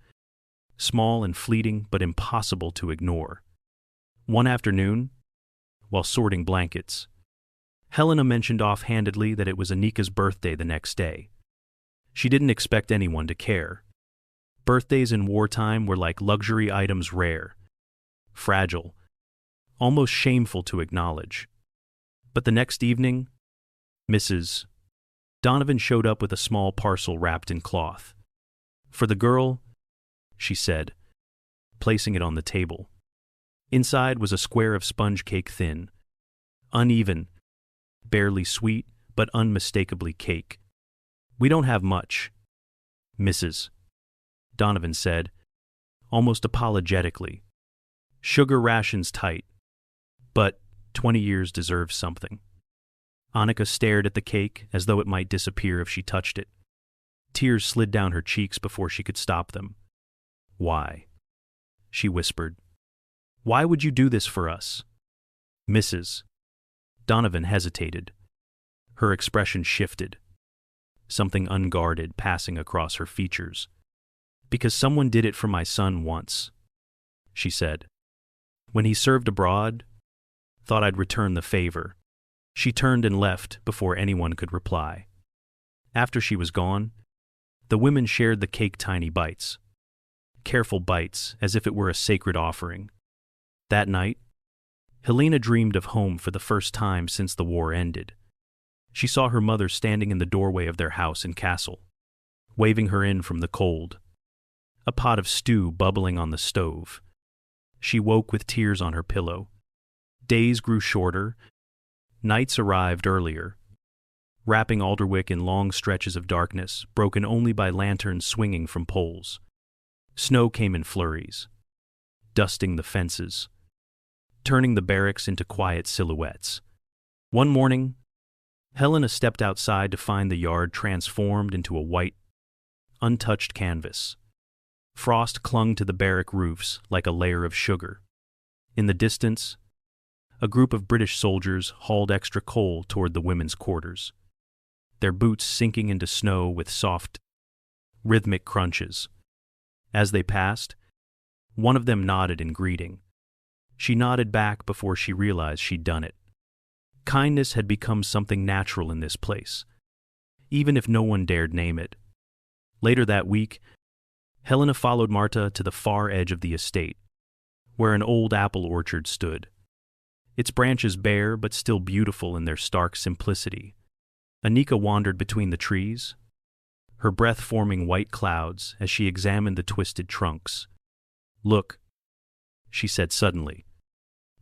small and fleeting but impossible to ignore. One afternoon, while sorting blankets, Helena mentioned offhandedly that it was Anika's birthday the next day. She didn't expect anyone to care. Birthdays in wartime were like luxury items, rare, fragile, almost shameful to acknowledge. But the next evening, Mrs. Donovan showed up with a small parcel wrapped in cloth. For the girl, she said, placing it on the table. Inside was a square of sponge cake, thin, uneven, barely sweet, but unmistakably cake. We don't have much, Mrs. Donovan said, almost apologetically. Sugar rations tight, but 20 years deserves something. Annika stared at the cake as though it might disappear if she touched it. Tears slid down her cheeks before she could stop them. Why? She whispered. Why would you do this for us? Mrs. Donovan hesitated. Her expression shifted, something unguarded passing across her features. Because someone did it for my son once, she said. When he served abroad, thought I'd return the favor. She turned and left before anyone could reply. After she was gone, the women shared the cake, tiny bites. Careful bites, as if it were a sacred offering. That night, Helena dreamed of home for the first time since the war ended. She saw her mother standing in the doorway of their house in Castle, waving her in from the cold. A pot of stew bubbling on the stove. She woke with tears on her pillow. Days grew shorter. Nights arrived earlier, wrapping Alderwick in long stretches of darkness, broken only by lanterns swinging from poles. Snow came in flurries, dusting the fences, turning the barracks into quiet silhouettes. One morning, Helena stepped outside to find the yard transformed into a white, untouched canvas. Frost clung to the barrack roofs like a layer of sugar. In the distance, a group of British soldiers hauled extra coal toward the women's quarters, their boots sinking into snow with soft, rhythmic crunches. As they passed, one of them nodded in greeting. She nodded back before she realized she'd done it. Kindness had become something natural in this place, even if no one dared name it. Later that week, Helena followed Marta to the far edge of the estate, where an old apple orchard stood. Its branches bare but still beautiful in their stark simplicity. Anika wandered between the trees, her breath forming white clouds as she examined the twisted trunks. Look, she said suddenly,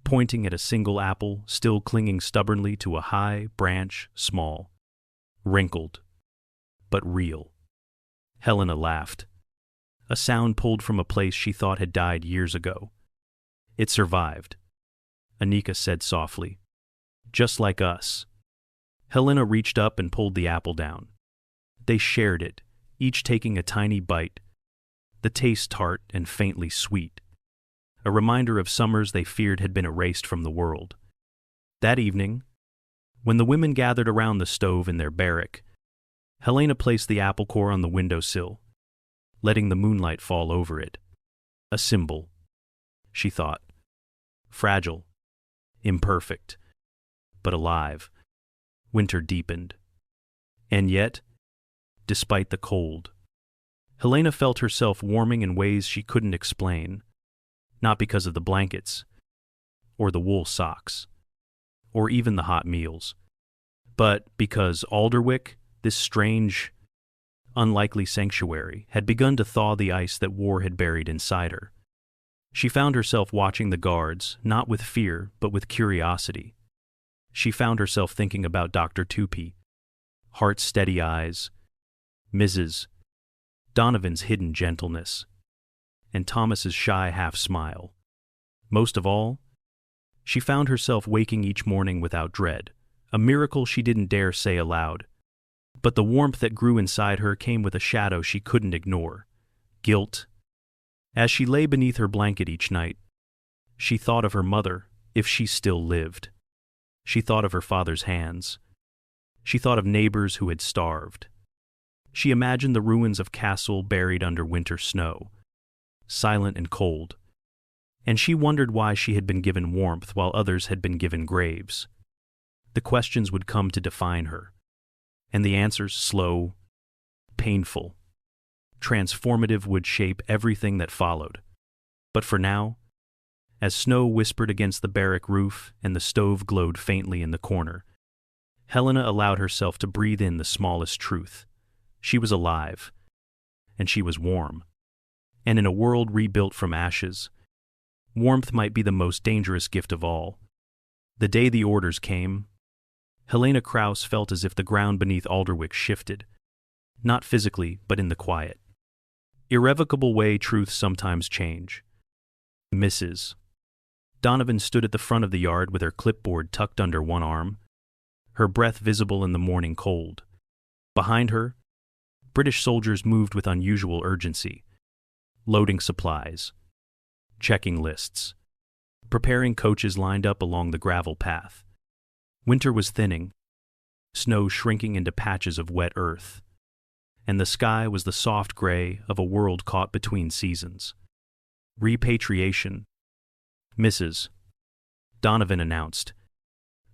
pointing at a single apple still clinging stubbornly to a high branch, small, wrinkled, but real. Helena laughed. A sound pulled from a place she thought had died years ago. It survived, Anika said softly. Just like us. Helena reached up and pulled the apple down. They shared it, each taking a tiny bite, the taste tart and faintly sweet, a reminder of summers they feared had been erased from the world. That evening, when the women gathered around the stove in their barrack, Helena placed the apple core on the windowsill, letting the moonlight fall over it. A symbol, she thought. Fragile, imperfect, but alive. Winter deepened. And yet, despite the cold, Helena felt herself warming in ways she couldn't explain, not because of the blankets, or the wool socks, or even the hot meals, but because Alderwick, this strange, unlikely sanctuary, had begun to thaw the ice that war had buried inside her. She found herself watching the guards, not with fear, but with curiosity. She found herself thinking about Dr. Tupy, Hart's steady eyes, Mrs. Donovan's hidden gentleness, and Thomas's shy half-smile. Most of all, she found herself waking each morning without dread, a miracle she didn't dare say aloud. But the warmth that grew inside her came with a shadow she couldn't ignore, guilt. As she lay beneath her blanket each night, she thought of her mother, if she still lived. She thought of her father's hands. She thought of neighbors who had starved. She imagined the ruins of castle buried under winter snow, silent and cold, and she wondered why she had been given warmth while others had been given graves. The questions would come to define her, and the answers slow, painful, transformative would shape everything that followed. But for now, as snow whispered against the barrack roof and the stove glowed faintly in the corner, Helena allowed herself to breathe in the smallest truth. She was alive, and she was warm. And in a world rebuilt from ashes, warmth might be the most dangerous gift of all. The day the orders came, Helena Krauss felt as if the ground beneath Alderwick shifted, not physically, but in the quiet. Irrevocable way truths sometimes change. Mrs. Donovan stood at the front of the yard with her clipboard tucked under one arm, her breath visible in the morning cold. Behind her, British soldiers moved with unusual urgency, loading supplies, checking lists, preparing coaches lined up along the gravel path. Winter was thinning, snow shrinking into patches of wet earth, and the sky was the soft gray of a world caught between seasons. Repatriation, Mrs. Donovan announced,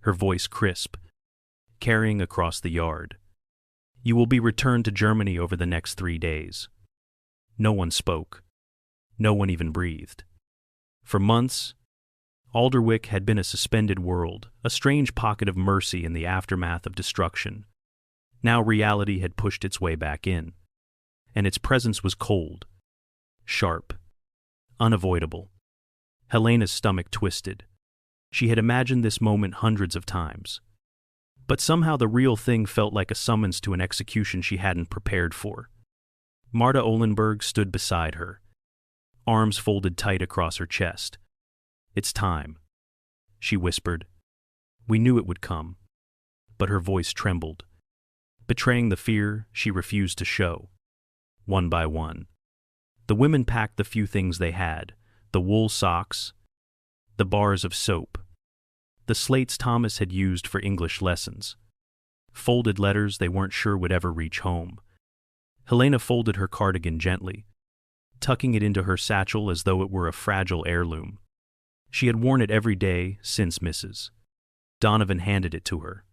her voice crisp, carrying across the yard. You will be returned to Germany over the next 3 days. No one spoke. No one even breathed. For months, Alderwick had been a suspended world, a strange pocket of mercy in the aftermath of destruction. Now reality had pushed its way back in, and its presence was cold, sharp, unavoidable. Helena's stomach twisted. She had imagined this moment hundreds of times. But somehow the real thing felt like a summons to an execution she hadn't prepared for. Marta Ohlenberg stood beside her, arms folded tight across her chest. It's time, she whispered. We knew it would come. But her voice trembled, betraying the fear she refused to show. One by one, the women packed the few things they had, the wool socks, the bars of soap, the slates Thomas had used for English lessons, folded letters they weren't sure would ever reach home. Helena folded her cardigan gently, tucking it into her satchel as though it were a fragile heirloom. She had worn it every day since Mrs. Donovan handed it to her.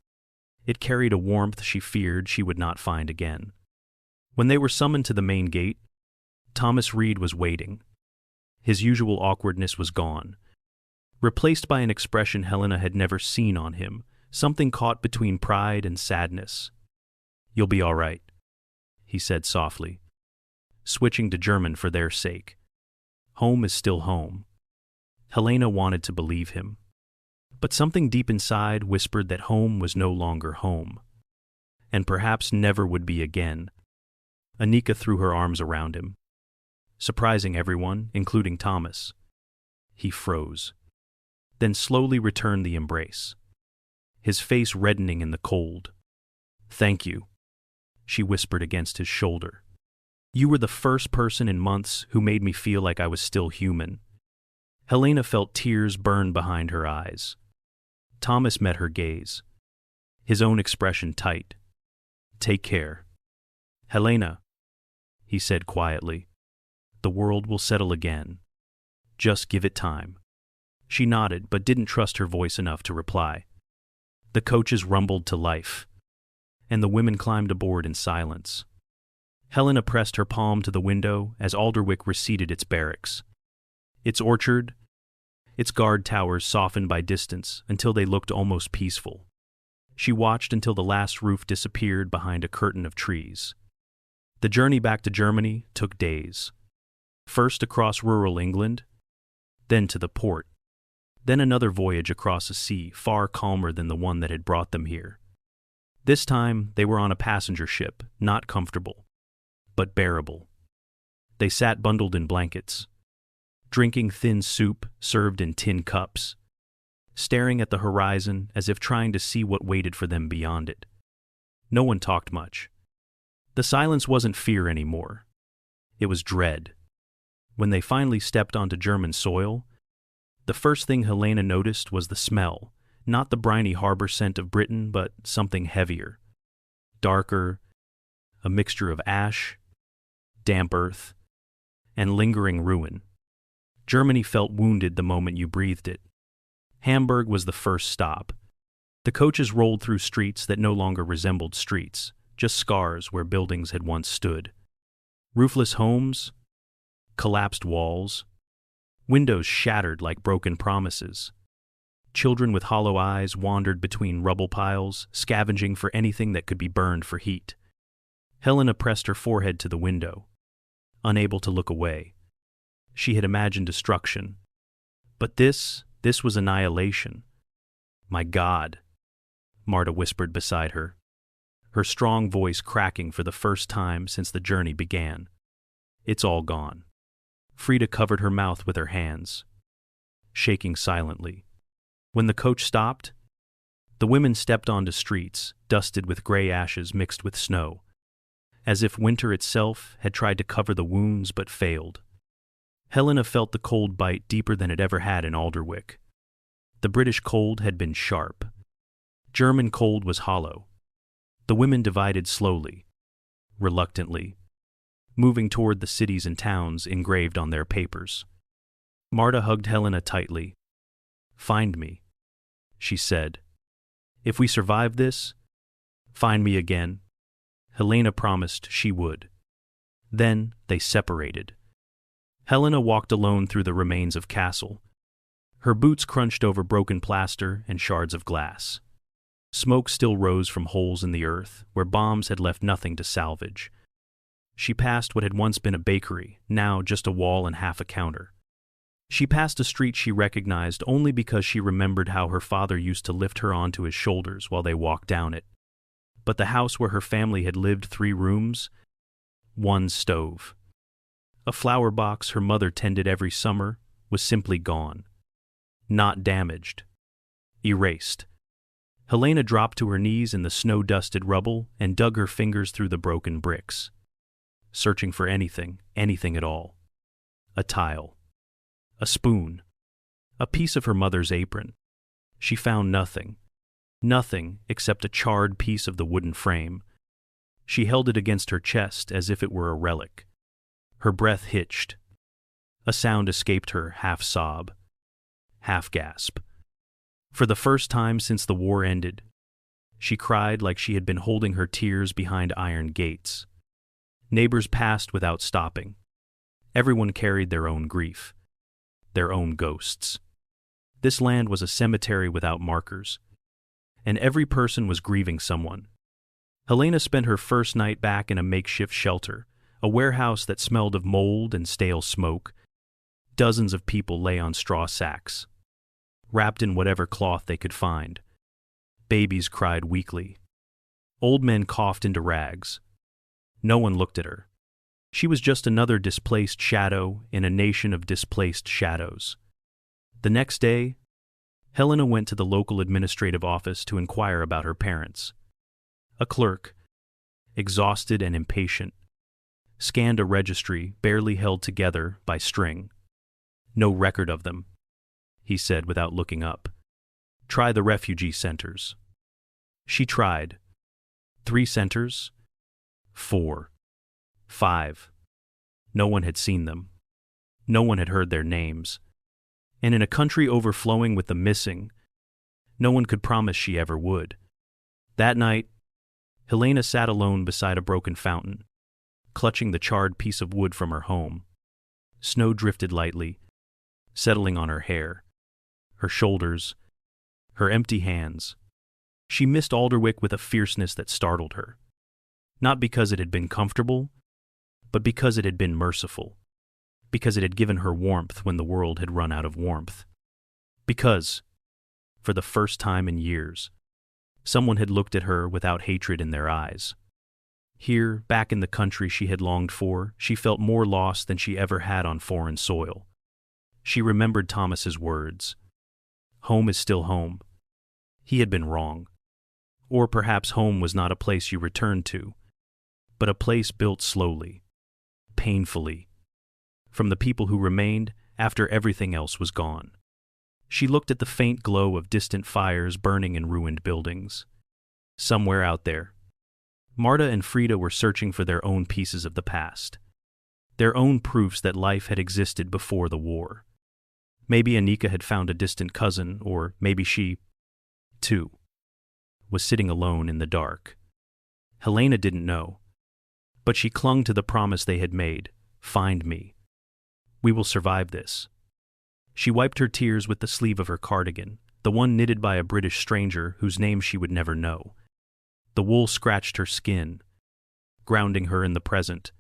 It carried a warmth she feared she would not find again. When they were summoned to the main gate, Thomas Reed was waiting. His usual awkwardness was gone, replaced by an expression Helena had never seen on him, something caught between pride and sadness. You'll be all right, he said softly, switching to German for their sake. Home is still home. Helena wanted to believe him, but something deep inside whispered that home was no longer home, and perhaps never would be again. Anika threw her arms around him, surprising everyone, including Thomas. He froze, then slowly returned the embrace, his face reddening in the cold. "Thank you," she whispered against his shoulder. "You were the first person in months who made me feel like I was still human." Helena felt tears burn behind her eyes. Thomas met her gaze, his own expression tight. "Take care." "Helena," he said quietly, "the world will settle again. Just give it time." She nodded, but didn't trust her voice enough to reply. The coaches rumbled to life, and the women climbed aboard in silence. Helena pressed her palm to the window as Alderwick receded its barracks. Its orchard, its guard towers softened by distance until they looked almost peaceful. She watched until the last roof disappeared behind a curtain of trees. The journey back to Germany took days. First across rural England, then to the port, then another voyage across a sea far calmer than the one that had brought them here. This time they were on a passenger ship, not comfortable, but bearable. They sat bundled in blankets, drinking thin soup served in tin cups, staring at the horizon as if trying to see what waited for them beyond it. No one talked much. The silence wasn't fear anymore. It was dread. When they finally stepped onto German soil, the first thing Helena noticed was the smell, not the briny harbor scent of Britain, but something heavier, darker, a mixture of ash, damp earth, and lingering ruin. Germany felt wounded the moment you breathed it. Hamburg was the first stop. The coaches rolled through streets that no longer resembled streets, just scars where buildings had once stood. Roofless homes, collapsed walls, windows shattered like broken promises. Children with hollow eyes wandered between rubble piles, scavenging for anything that could be burned for heat. Helena pressed her forehead to the window, unable to look away. She had imagined destruction. But this was annihilation. "My God," Marta whispered beside her, her strong voice cracking for the first time since the journey began. "It's all gone." Frida covered her mouth with her hands, shaking silently. When the coach stopped, the women stepped onto streets dusted with gray ashes mixed with snow, as if winter itself had tried to cover the wounds but failed. Helena felt the cold bite deeper than it ever had in Alderwick. The British cold had been sharp. German cold was hollow. The women divided slowly, reluctantly, moving toward the cities and towns engraved on their papers. Marta hugged Helena tightly. "Find me," she said. "If we survive this, find me again." Helena promised she would. Then they separated. Helena walked alone through the remains of castle. Her boots crunched over broken plaster and shards of glass. Smoke still rose from holes in the earth where bombs had left nothing to salvage. She passed what had once been a bakery, now just a wall and half a counter. She passed a street she recognized only because she remembered how her father used to lift her onto his shoulders while they walked down it. But the house where her family had lived 3 rooms, 1 stove. A flower box her mother tended every summer was simply gone. Not damaged. Erased. Helena dropped to her knees in the snow-dusted rubble and dug her fingers through the broken bricks, searching for anything at all. A tile. A spoon. A piece of her mother's apron. She found nothing. Nothing except a charred piece of the wooden frame. She held it against her chest as if it were a relic. Her breath hitched. A sound escaped her, half sob, half gasp. For the first time since the war ended, she cried like she had been holding her tears behind iron gates. Neighbors passed without stopping. Everyone carried their own grief, their own ghosts. This land was a cemetery without markers, and every person was grieving someone. Helena spent her first night back in a makeshift shelter, a warehouse that smelled of mold and stale smoke. Dozens of people lay on straw sacks, wrapped in whatever cloth they could find. Babies cried weakly. Old men coughed into rags. No one looked at her. She was just another displaced shadow in a nation of displaced shadows. The next day, Helena went to the local administrative office to inquire about her parents. A clerk, exhausted and impatient, scanned a registry barely held together by string. "No record of them," he said without looking up. "Try the refugee centers." She tried. 3 centers? 4. 5. No one had seen them. No one had heard their names. And in a country overflowing with the missing, no one could promise she ever would. That night, Helena sat alone beside a broken fountain, clutching the charred piece of wood from her home. Snow drifted lightly, settling on her hair, her shoulders, her empty hands. She missed Alderwick with a fierceness that startled her. Not because it had been comfortable, but because it had been merciful. Because it had given her warmth when the world had run out of warmth. Because, for the first time in years, someone had looked at her without hatred in their eyes. Here, back in the country she had longed for, she felt more lost than she ever had on foreign soil. She remembered Thomas's words. Home is still home. He had been wrong. Or perhaps home was not a place you returned to, but a place built slowly, painfully, from the people who remained after everything else was gone. She looked at the faint glow of distant fires burning in ruined buildings. Somewhere out there, Marta and Frida were searching for their own pieces of the past, their own proofs that life had existed before the war. Maybe Anika had found a distant cousin, or maybe she, too, was sitting alone in the dark. Helena didn't know, but she clung to the promise they had made. Find me. We will survive this. She wiped her tears with the sleeve of her cardigan, the one knitted by a British stranger whose name she would never know. The wool scratched her skin, grounding her in the present,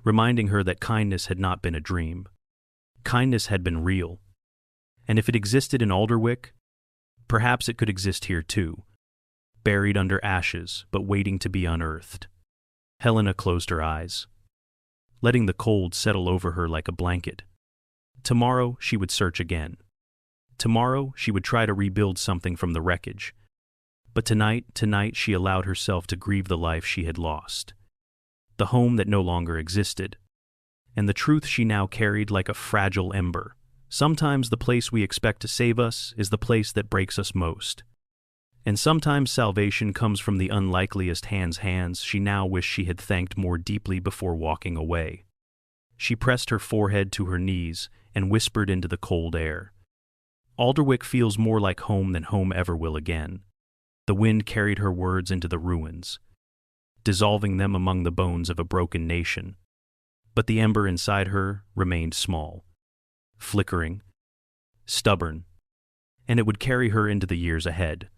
reminding her that kindness had not been a dream. Kindness had been real. And if it existed in Alderwick, perhaps it could exist here too, buried under ashes but waiting to be unearthed. Helena closed her eyes, letting the cold settle over her like a blanket. Tomorrow she would search again. Tomorrow she would try to rebuild something from the wreckage. But tonight she allowed herself to grieve the life she had lost, the home that no longer existed, and the truth she now carried like a fragile ember. Sometimes the place we expect to save us is the place that breaks us most. And sometimes salvation comes from the unlikeliest hands she now wished she had thanked more deeply before walking away. She pressed her forehead to her knees and whispered into the cold air. Alderwick feels more like home than home ever will again. The wind carried her words into the ruins, dissolving them among the bones of a broken nation. But the ember inside her remained small, flickering, stubborn, and it would carry her into the years ahead.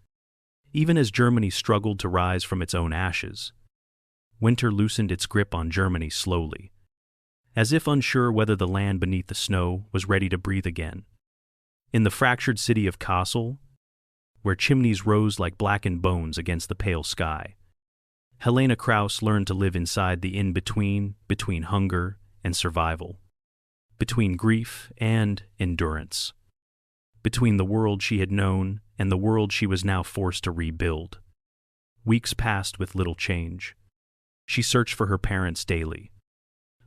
Even as Germany struggled to rise from its own ashes, winter loosened its grip on Germany slowly, as if unsure whether the land beneath the snow was ready to breathe again. In the fractured city of Kassel, where chimneys rose like blackened bones against the pale sky, Helena Kraus learned to live inside the in-between between hunger and survival, between grief and endurance, between the world she had known and the world she was now forced to rebuild. Weeks passed with little change. She searched for her parents daily,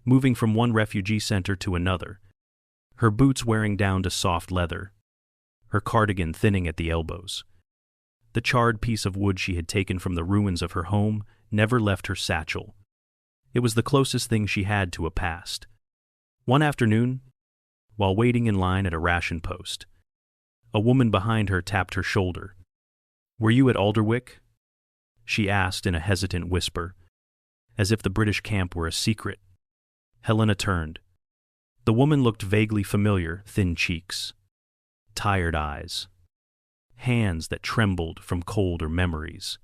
moving from one refugee center to another, her boots wearing down to soft leather, her cardigan thinning at the elbows. The charred piece of wood she had taken from the ruins of her home never left her satchel. It was the closest thing she had to a past. One afternoon, while waiting in line at a ration post, a woman behind her tapped her shoulder. "Were you at Alderwick?" she asked in a hesitant whisper, as if the British camp were a secret. Helena turned. The woman looked vaguely familiar, thin cheeks, tired eyes, hands that trembled from cold or memories.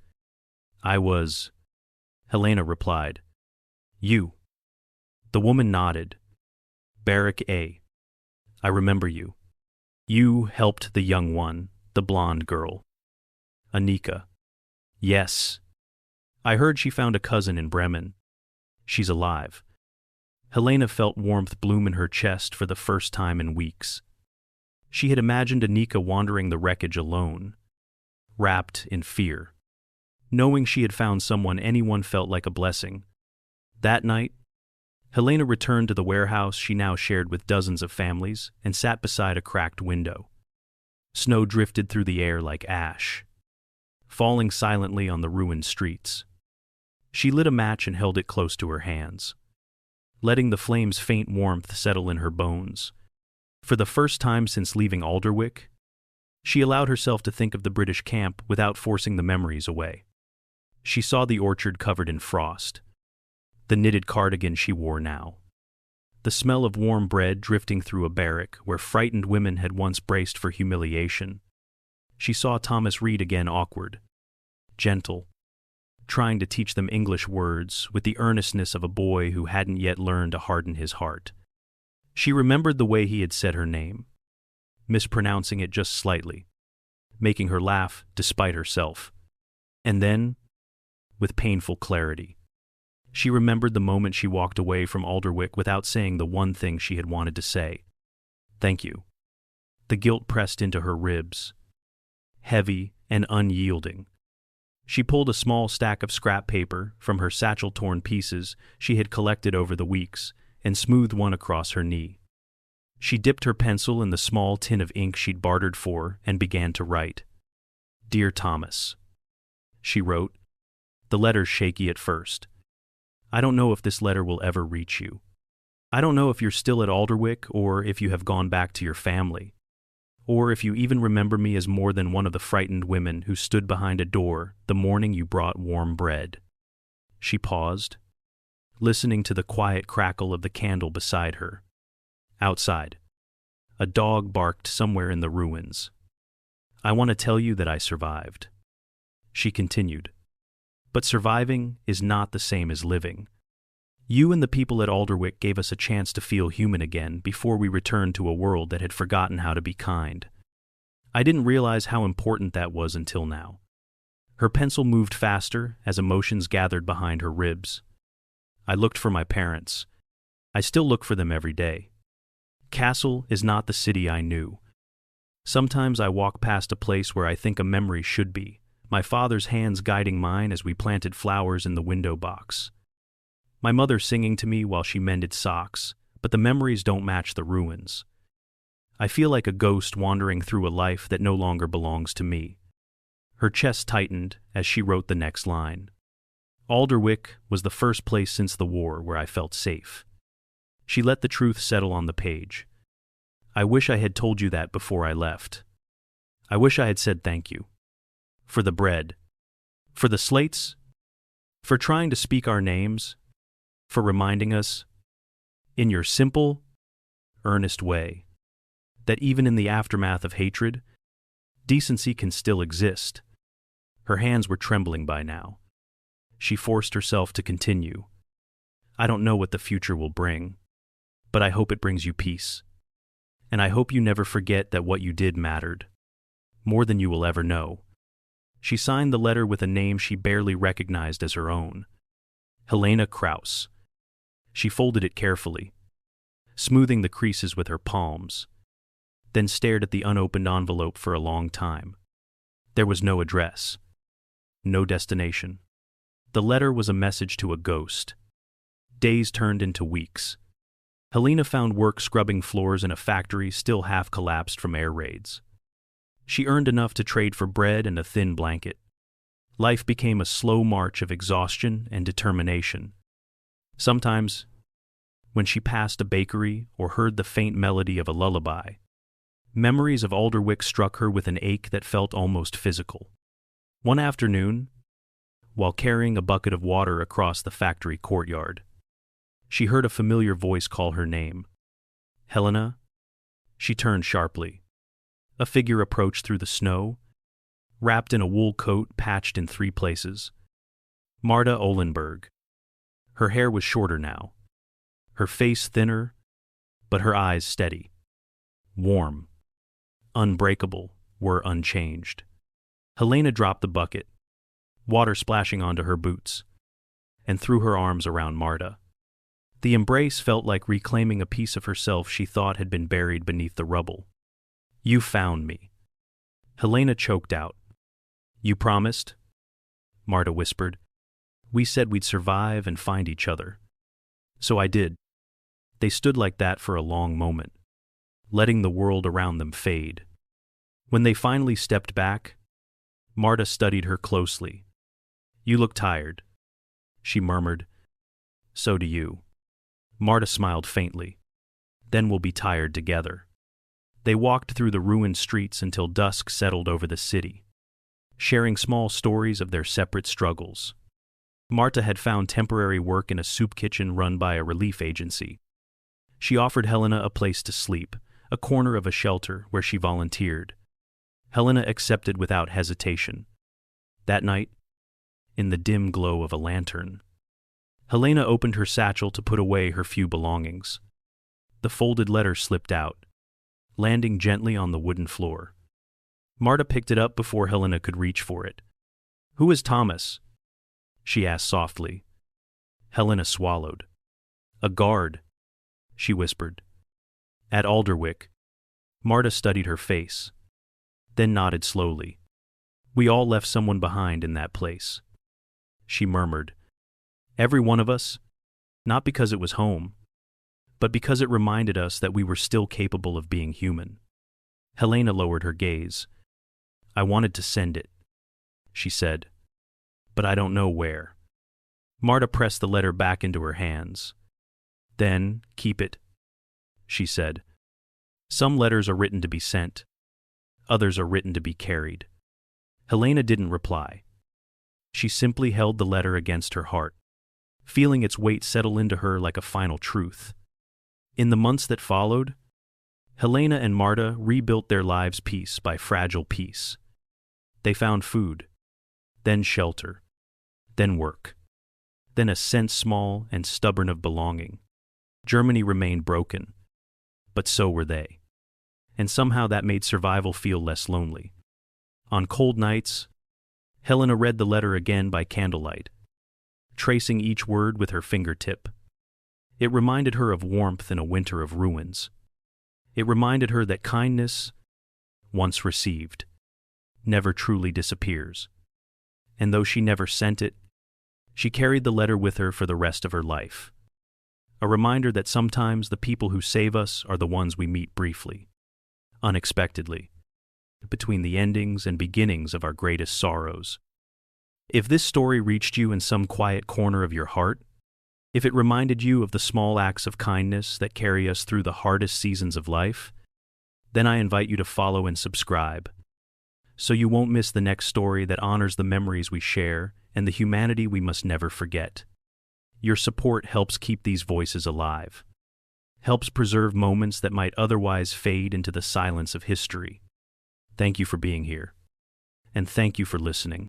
"I was," Helena replied. "You." The woman nodded. "Barrack A. I remember you. You helped the young one, the blonde girl. Anika." "Yes. I heard she found a cousin in Bremen. She's alive." Helena felt warmth bloom in her chest for the first time in weeks. She had imagined Anika wandering the wreckage alone, wrapped in fear. Knowing she had found someone anyone felt like a blessing. That night, Helena returned to the warehouse she now shared with dozens of families and sat beside a cracked window. Snow drifted through the air like ash, falling silently on the ruined streets. She lit a match and held it close to her hands, letting the flame's faint warmth settle in her bones. For the first time since leaving Alderwick, she allowed herself to think of the British camp without forcing the memories away. She saw the orchard covered in frost, the knitted cardigan she wore now, the smell of warm bread drifting through a barrack where frightened women had once braced for humiliation. She saw Thomas Reed again, awkward, gentle, trying to teach them English words with the earnestness of a boy who hadn't yet learned to harden his heart. She remembered the way he had said her name, mispronouncing it just slightly, making her laugh despite herself. And then, with painful clarity, she remembered the moment she walked away from Alderwick without saying the one thing she had wanted to say. Thank you. The guilt pressed into her ribs, heavy and unyielding. She pulled a small stack of scrap paper from her satchel-torn pieces she had collected over the weeks and smoothed one across her knee. She dipped her pencil in the small tin of ink she'd bartered for and began to write. Dear Thomas, she wrote, the letter shaky at first. I don't know if this letter will ever reach you. I don't know if you're still at Alderwick or if you have gone back to your family, or if you even remember me as more than one of the frightened women who stood behind a door the morning you brought warm bread. She paused, listening to the quiet crackle of the candle beside her. Outside, a dog barked somewhere in the ruins. I want to tell you that I survived. She continued. But surviving is not the same as living. You and the people at Alderwick gave us a chance to feel human again before we returned to a world that had forgotten how to be kind. I didn't realize how important that was until now. Her pencil moved faster as emotions gathered behind her ribs. I looked for my parents. I still look for them every day. Castle is not the city I knew. Sometimes I walk past a place where I think a memory should be, my father's hands guiding mine as we planted flowers in the window box. My mother singing to me while she mended socks, but the memories don't match the ruins. I feel like a ghost wandering through a life that no longer belongs to me. Her chest tightened as she wrote the next line. Alderwick was the first place since the war where I felt safe. She let the truth settle on the page. I wish I had told you that before I left. I wish I had said thank you. For the bread. For the slates. For trying to speak our names. For reminding us, in your simple, earnest way, that even in the aftermath of hatred, decency can still exist. Her hands were trembling by now. She forced herself to continue. I don't know what the future will bring, but I hope it brings you peace. And I hope you never forget that what you did mattered, more than you will ever know. She signed the letter with a name she barely recognized as her own. Helena Kraus. She folded it carefully, smoothing the creases with her palms, then stared at the unopened envelope for a long time. There was no address, no destination. The letter was a message to a ghost. Days turned into weeks. Helena found work scrubbing floors in a factory still half collapsed from air raids. She earned enough to trade for bread and a thin blanket. Life became a slow march of exhaustion and determination. Sometimes, when she passed a bakery or heard the faint melody of a lullaby, memories of Alderwick struck her with an ache that felt almost physical. One afternoon, while carrying a bucket of water across the factory courtyard, she heard a familiar voice call her name. Helena? She turned sharply. A figure approached through the snow, wrapped in a wool coat patched in 3 places. Marta Ohlenberg. Her hair was shorter now, her face thinner, but her eyes steady. Warm, unbreakable, were unchanged. Helena dropped the bucket, water splashing onto her boots, and threw her arms around Marta. The embrace felt like reclaiming a piece of herself she thought had been buried beneath the rubble. "You found me." Helena choked out. "You promised?" Marta whispered. "We said we'd survive and find each other." "So I did." They stood like that for a long moment, letting the world around them fade. When they finally stepped back, Marta studied her closely. "You look tired," she murmured. "So do you." Marta smiled faintly. "Then we'll be tired together." They walked through the ruined streets until dusk settled over the city, sharing small stories of their separate struggles. Marta had found temporary work in a soup kitchen run by a relief agency. She offered Helena a place to sleep, a corner of a shelter where she volunteered. Helena accepted without hesitation. That night, in the dim glow of a lantern, Helena opened her satchel to put away her few belongings. The folded letter slipped out, landing gently on the wooden floor. Marta picked it up before Helena could reach for it. "Who is Thomas?" she asked softly. Helena swallowed. "A guard," she whispered. "At Alderwick." Marta studied her face, then nodded slowly. "We all left someone behind in that place," she murmured. "Every one of us, not because it was home, but because it reminded us that we were still capable of being human." Helena lowered her gaze. "I wanted to send it," she said, "but I don't know where." Marta pressed the letter back into her hands. "Then, keep it," she said. "Some letters are written to be sent. Others are written to be carried." Helena didn't reply. She simply held the letter against her heart, feeling its weight settle into her like a final truth. In the months that followed, Helena and Marta rebuilt their lives piece by fragile piece. They found food, then shelter, then work, then a sense small and stubborn of belonging. Germany remained broken, but so were they. And somehow that made survival feel less lonely. On cold nights, Helena read the letter again by candlelight, tracing each word with her fingertip. It reminded her of warmth in a winter of ruins. It reminded her that kindness, once received, never truly disappears. And though she never sent it, she carried the letter with her for the rest of her life. A reminder that sometimes the people who save us are the ones we meet briefly, unexpectedly, between the endings and beginnings of our greatest sorrows. If this story reached you in some quiet corner of your heart, if it reminded you of the small acts of kindness that carry us through the hardest seasons of life, then I invite you to follow and subscribe, so you won't miss the next story that honors the memories we share and the humanity we must never forget. Your support helps keep these voices alive, helps preserve moments that might otherwise fade into the silence of history. Thank you for being here, and thank you for listening.